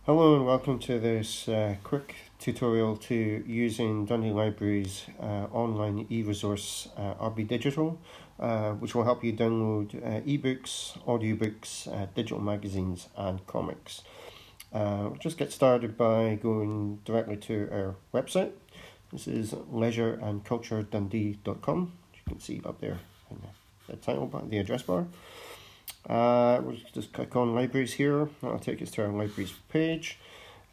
Hello and welcome to this quick tutorial to using Dundee Library's online e-resource RBDigital, which will help you download ebooks, audiobooks, digital magazines and comics. We'll just get started by going directly to our website. This is leisureandculturedundee.com, which you can see up there in the title bar, the address bar. We'll just click on libraries here. That'll take us to our libraries page,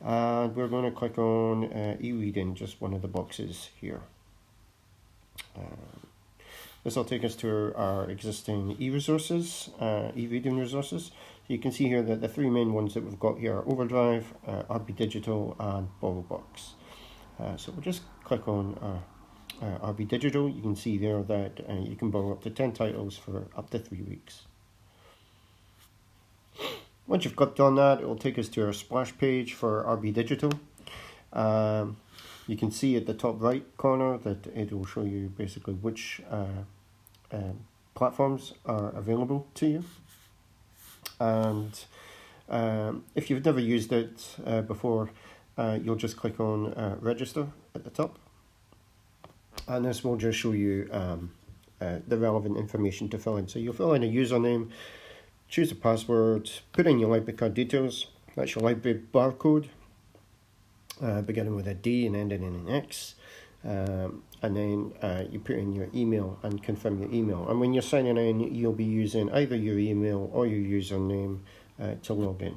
and we're going to click on e-reading, just one of the boxes here. This will take us to our existing e-resources, e-reading resources. So you can see here that the three main ones that we've got here are Overdrive, RBDigital and BorrowBox. So we'll just click on RBDigital. You can see there that you can borrow up to 10 titles for up to 3 weeks. Once you've clicked on that, it will take us to our splash page for RBDigital. You can see at the top right corner that it will show you basically which platforms are available to you. And if you've never used it before, you'll just click on register at the top. And this will just show you the relevant information to fill in. So you'll fill in a username, choose a password, put in your library card details. That's your library barcode, beginning with a D and ending in an X. And then you put in your email and confirm your email. And when you're signing in, you'll be using either your email or your username to log in.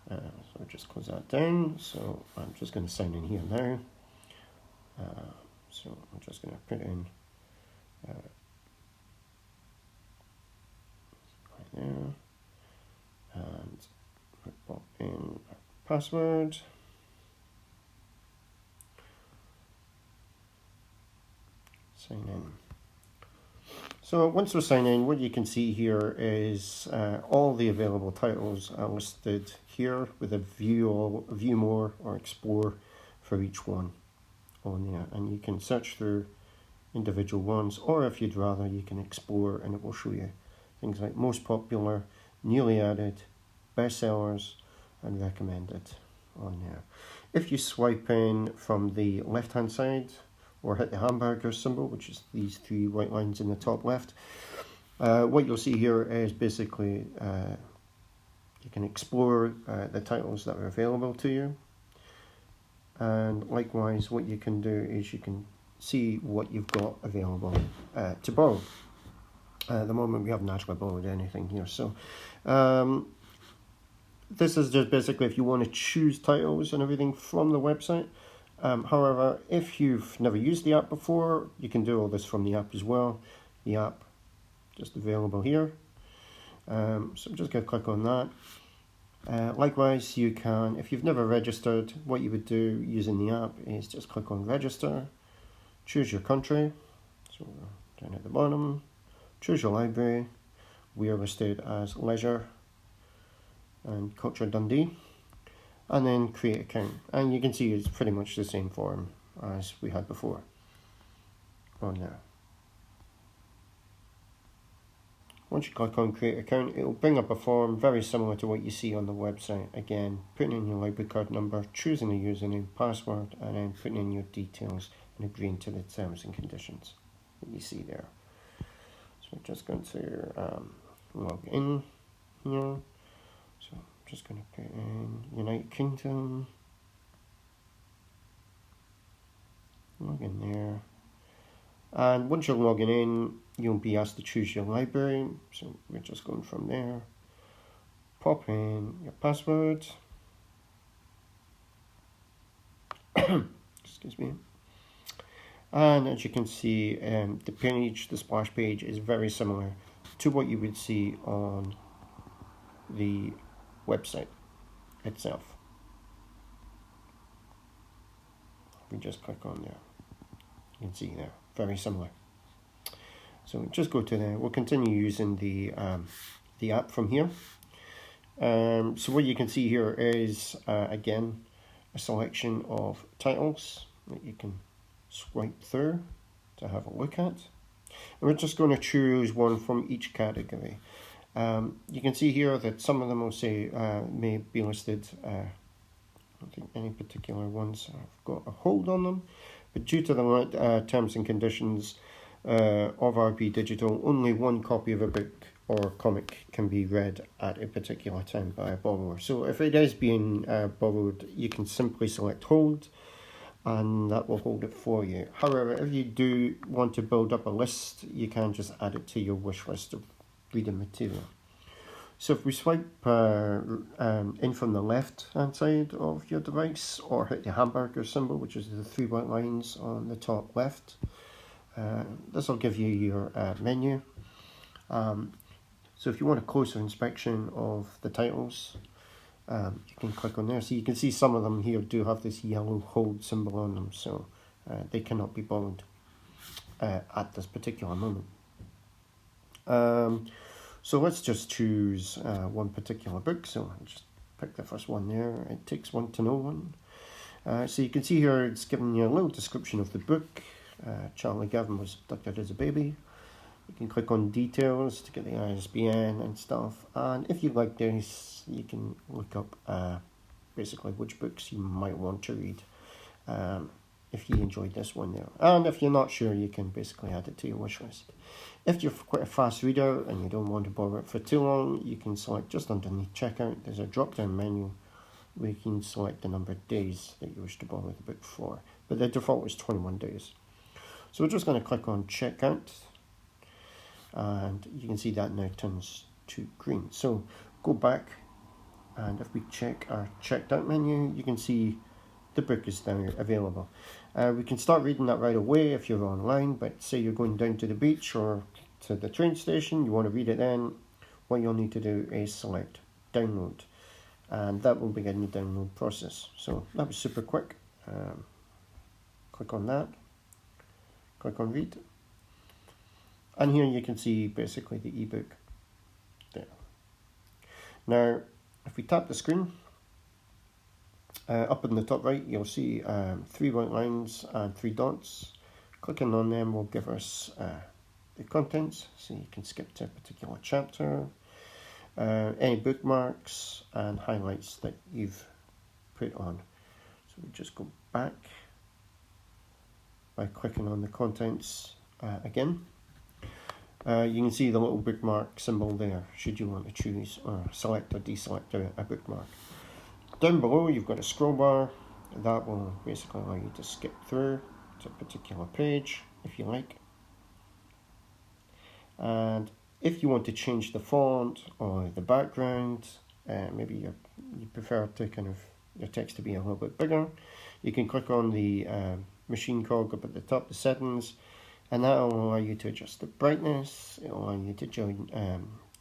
So I'll just close that down. So I'm just going to sign in here now. So I'm just going to put in there, and put in a password. Sign in. So once we're signed in, what you can see here is all the available titles are listed here with a view all, view more or explore for each one on there, and you can search through individual ones, or if you'd rather, you can explore and it will show you things like most popular, newly added, bestsellers, and recommended on there. If you swipe in from the left-hand side, or hit the hamburger symbol, which is these three white lines in the top left, what you'll see here is basically you can explore the titles that are available to you. And likewise, what you can do is you can see what you've got available to borrow. At the moment, we haven't actually borrowed anything here. So this is just basically if you want to choose titles and everything from the website. However, if you've never used the app before, you can do all this from the app as well. The app just available here. So I'm just going to click on that. Likewise, you can, if you've never registered, what you would do using the app is just click on register, choose your country. So down at the bottom. Choose your library. We are listed as Leisure and Culture Dundee, and then create an account. And you can see it's pretty much the same form as we had before on there. Once you click on create account, it will bring up a form very similar to what you see on the website. Again, putting in your library card number, choosing a username, password, and then putting in your details and agreeing to the terms and conditions that you see there. So I'm just going to log in here. So I'm just going to put in United Kingdom. Log in there. And once you're logging in, you'll be asked to choose your library. So we're just going from there. Pop in your password. Excuse me. And as you can see, the page, the splash page, is very similar to what you would see on the website itself. We just click on there. You can see there, very similar. So just go to there. We'll continue using the app from here. So what you can see here is again a selection of titles that you can swipe through to have a look at. And we're just going to choose one from each category. You can see here that some of them will say may be listed don't think any particular ones have got a hold on them, but due to the terms and conditions of RBDigital, only one copy of a book or comic can be read at a particular time by a borrower. So if it is being borrowed, you can simply select hold, and that will hold it for you. However, if you do want to build up a list, you can just add it to your wish list of reading material. So if we swipe in from the left hand side of your device, or hit the hamburger symbol, which is the 3 white lines on the top left, this will give you your menu. So if you want a closer inspection of the titles, you can click on there. So you can see some of them here do have this yellow hold symbol on them, so they cannot be borrowed at this particular moment. So let's just choose one particular book. So I'll just pick the first one there. It Takes One to Know One. So you can see here it's giving you a little description of the book. Charlie Gavin was abducted as a baby. You can click on details to get the ISBN and stuff. And if you like this, you can look up basically which books you might want to read if you enjoyed this one there. And if you're not sure, you can basically add it to your wish list. If you're quite a fast reader and you don't want to borrow it for too long, you can select just underneath checkout. There's a drop-down menu where you can select the number of days that you wish to borrow the book for. But the default is 21 days. So we're just going to click on checkout. And you can see that now turns to green. So go back, and if we check our checked out menu, you can see the book is now available. We can start reading that right away if you're online, but say you're going down to the beach or to the train station, you want to read it then, what you'll need to do is select download, and that will begin the download process. So that was super quick. Click on that, click on read, and here you can see basically the ebook there. Now if we tap the screen, up in the top right you'll see 3 white lines and 3 dots. Clicking on them will give us the contents, so you can skip to a particular chapter, any bookmarks and highlights that you've put on. So we just go back by clicking on the contents again. You can see the little bookmark symbol there, should you want to choose or select or deselect a bookmark. Down below you've got a scroll bar that will basically allow you to skip through to a particular page if you like. And if you want to change the font or the background, maybe you prefer to kind of your text to be a little bit bigger, you can click on the machine cog up at the top, the settings, and that will allow you to adjust the brightness. It will allow you to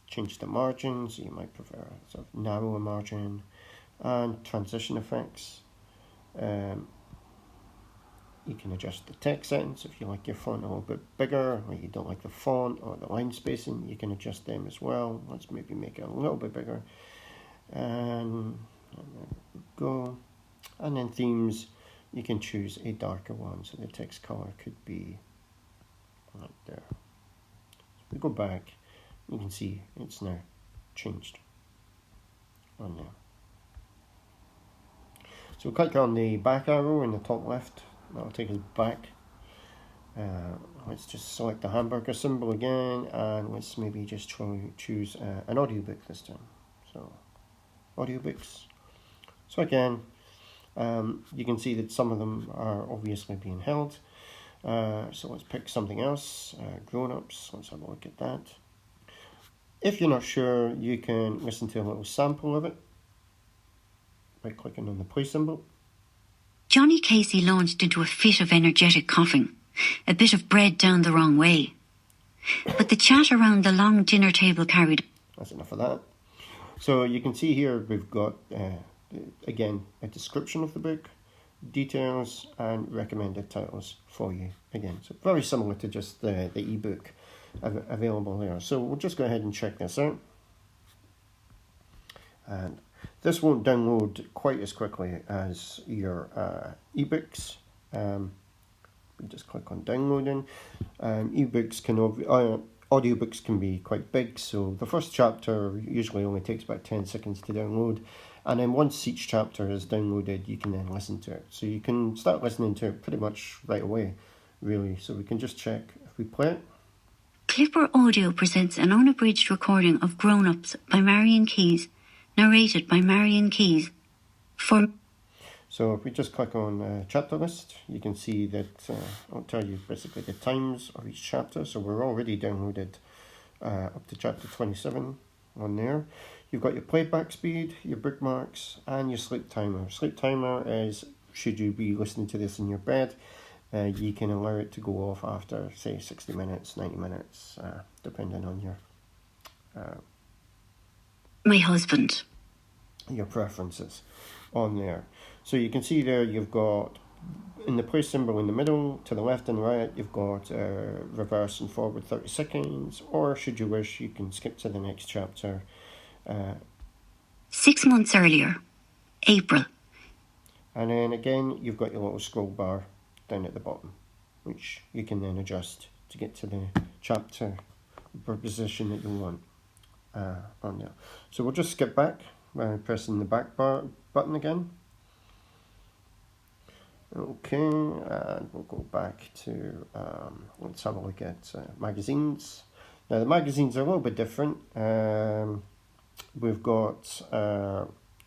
change the margin, so you might prefer a sort of narrower margin, and transition effects. You can adjust the text settings if you like your font a little bit bigger, or you don't like the font or the line spacing, you can adjust them as well. Let's maybe make it a little bit bigger, and there we go. And then themes, you can choose a darker one, so the text color could be right there. So we go back, you can see it's now changed on there. So we'll click on the back arrow in the top left, that'll take us back. Let's just select the hamburger symbol again, and let's maybe just choose an audiobook this time. So audiobooks. So again, you can see that some of them are obviously being held. So let's pick something else, grown-ups, let's have a look at that. If you're not sure, you can listen to a little sample of it by clicking on the play symbol. Johnny Casey launched into a fit of energetic coughing, a bit of bread down the wrong way. But the chat around the long dinner table carried... That's enough of that. So you can see here we've got, again, a description of the book, details and recommended titles for you again. So very similar to just the ebook available there. So we'll just go ahead and check this out. And this won't download quite as quickly as your ebooks. We just click on downloading. Ebooks can audiobooks can be quite big, so the first chapter usually only takes about 10 seconds to download, and then once each chapter is downloaded, you can then listen to it. So you can start listening to it pretty much right away, really. So we can just check if we play it. Clipper Audio presents an unabridged recording of Grown Ups by Marion Keyes, narrated by Marion Keyes. So if we just click on chapter list, you can see that I'll tell you basically the times of each chapter. So we're already downloaded up to chapter 27 on there. You've got your playback speed, your bookmarks, and your sleep timer. Sleep timer is, should you be listening to this in your bed, you can allow it to go off after, say, 60 minutes, 90 minutes, depending on My husband. your preferences on there. So you can see there you've got, in the play symbol in the middle, to the left and right, you've got reverse and forward 30 seconds, or should you wish, you can skip to the next chapter. 6 months earlier, April. And then again, you've got your little scroll bar down at the bottom, which you can then adjust to get to the chapter or position that you want on there. So we'll just skip back by pressing the back bar button again. Okay, and we'll go back to, let's have a look at magazines. Now the magazines are a little bit different. We've got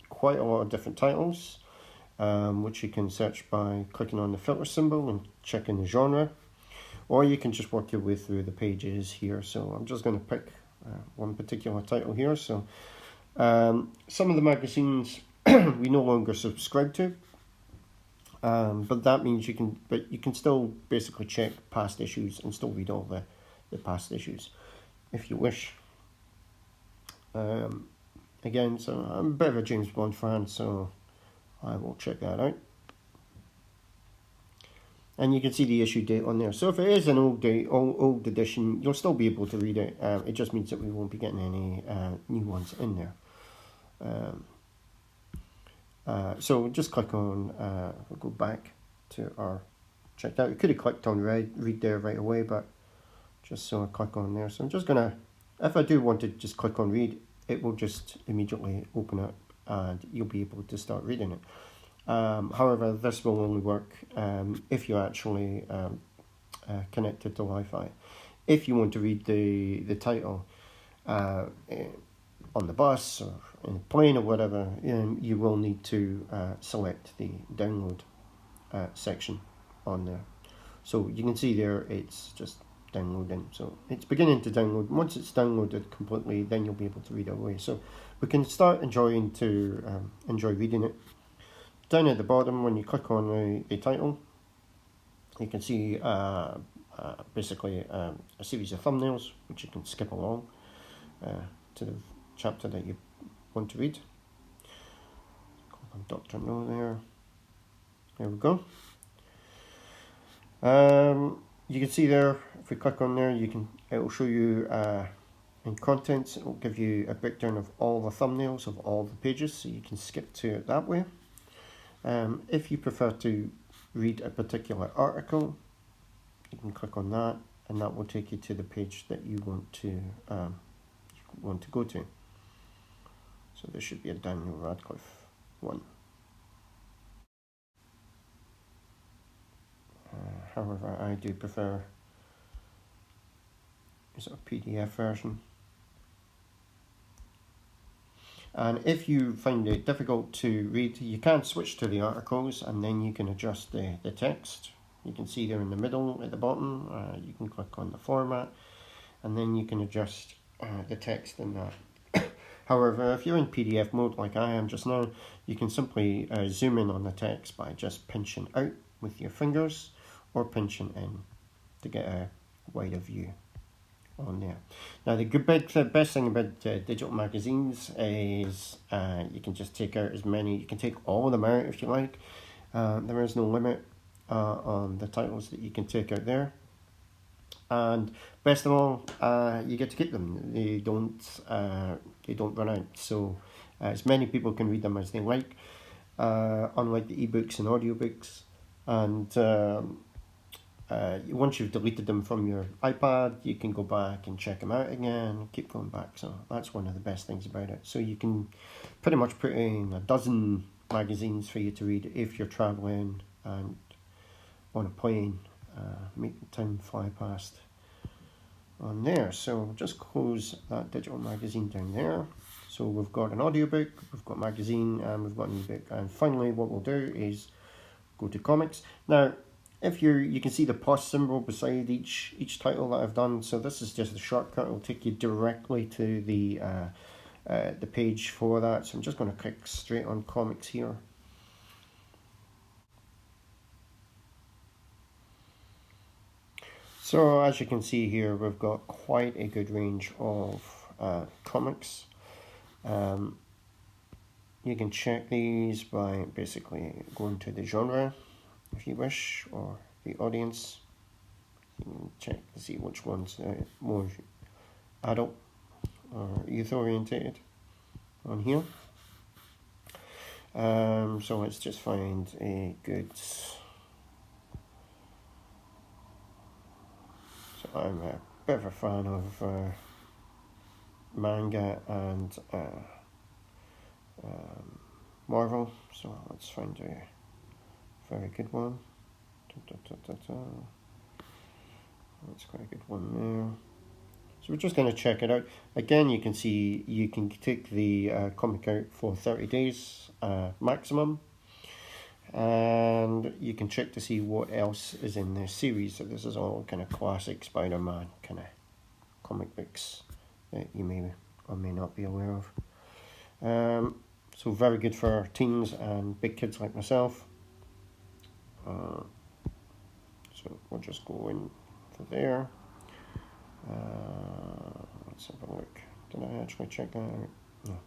quite a lot of different titles, which you can search by clicking on the filter symbol and checking the genre, or you can just work your way through the pages here. So I'm just going to pick one particular title here. So some of the magazines we no longer subscribe to. But that means you can still basically check past issues and still read all the past issues if you wish. Again, so I'm a bit of a James Bond fan, so I will check that out. And you can see the issue date on there. So if it is an old edition, you'll still be able to read it. It just means that we won't be getting any new ones in there. So just click on, we'll go back to our checked out. You could have clicked on read there right away, but just so I click on there. So I'm just going to, if I do want to just click on read, it will just immediately open up and you'll be able to start reading it. However, this will only work if you're actually connected to Wi-Fi. If you want to read the title on the bus or in a plane or whatever, you will need to select the download section on there. So you can see there it's just downloading. So it's beginning to download. Once it's downloaded completely, then you'll be able to read it away. So we can start enjoy reading it. Down at the bottom, when you click on the title, you can see basically a series of thumbnails, which you can skip along to the chapter that you want to read. Click on Dr. No there. There we go. You can see there, if we click on there, it will show you in contents, it will give you a breakdown of all the thumbnails of all the pages, so you can skip to it that way. If you prefer to read a particular article, you can click on that, and that will take you to the page that you want to go to. So there should be a Daniel Radcliffe one. However, I do prefer a PDF version. And if you find it difficult to read, you can switch to the articles and then you can adjust the text. You can see there in the middle at the bottom, you can click on the format and then you can adjust the text in that. However, if you're in PDF mode like I am just now, you can simply zoom in on the text by just pinching out with your fingers or pinching in to get a wider view on there. Now the best thing about digital magazines is you can just take out as many, you can take all of them out if you like. There is no limit on the titles that you can take out there. And best of all, you get to keep them. They don't run out. So as many people can read them as they like, unlike the ebooks and audiobooks. And once you've deleted them from your iPad, you can go back and check them out again, keep going back. So that's one of the best things about it. So you can pretty much put in a dozen magazines for you to read if you're traveling and on a plane, make time fly past on there. So just close that digital magazine down there. So we've got an audiobook, we've got magazine, and we've got an ebook. And finally, what we'll do is go to comics. Now, if you can see the plus symbol beside each title that I've done. So this is just a shortcut. It'll take you directly to the page for that. So I'm just going to click straight on comics here. So as you can see here, we've got quite a good range of comics. You can check these by basically going to the genre, if you wish, or the audience. You can check to see which one's more adult or youth orientated on here. So let's just find a good. So I'm a bit of a fan of manga and Marvel, so let's find a very good one. That's quite a good one there. So we're just going to check it out. Again, you can see you can take the comic out for 30 days maximum, and you can check to see what else is in the series. So this is all kind of classic Spider-Man kind of comic books that you may or may not be aware of. So very good for teens and big kids like myself. So we'll just go into there. Let's have a look. Did I actually check that out? No.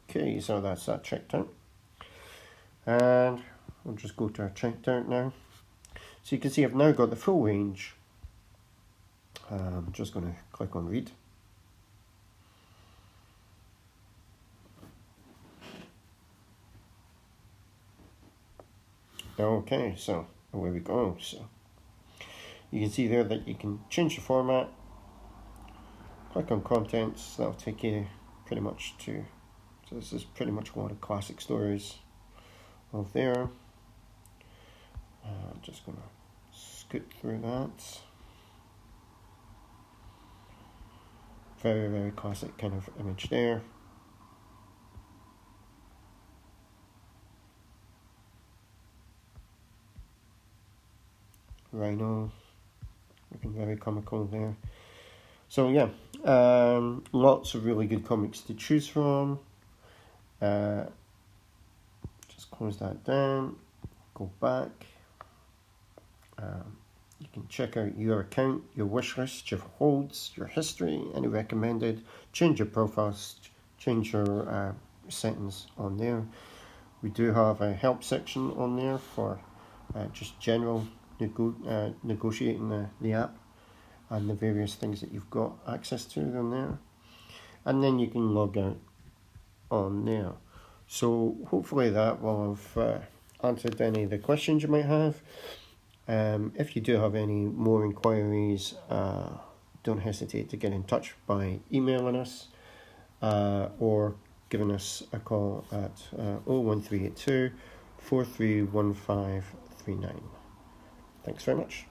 Okay, so that's that checked out. And we'll just go to our checked out now. So you can see I've now got the full range. I'm just going to click on read. Okay, so away we go. So you can see there that you can change the format. Click on contents, that'll take you pretty much to, so this is pretty much a lot of classic stories of there. I'm just going to scoot through that. Very, very classic kind of image there. Rhino, looking very comical there. So yeah, lots of really good comics to choose from. Just close that down, go back. You can check out your account, your wish list, your holds, your history, any recommended, change your profiles, change your settings on there. We do have a help section on there for just general negotiating the app and the various things that you've got access to on there. And then you can log out on there. So hopefully that will have answered any of the questions you might have. If you do have any more inquiries, don't hesitate to get in touch by emailing us or giving us a call at 01382 431539. Thanks very much.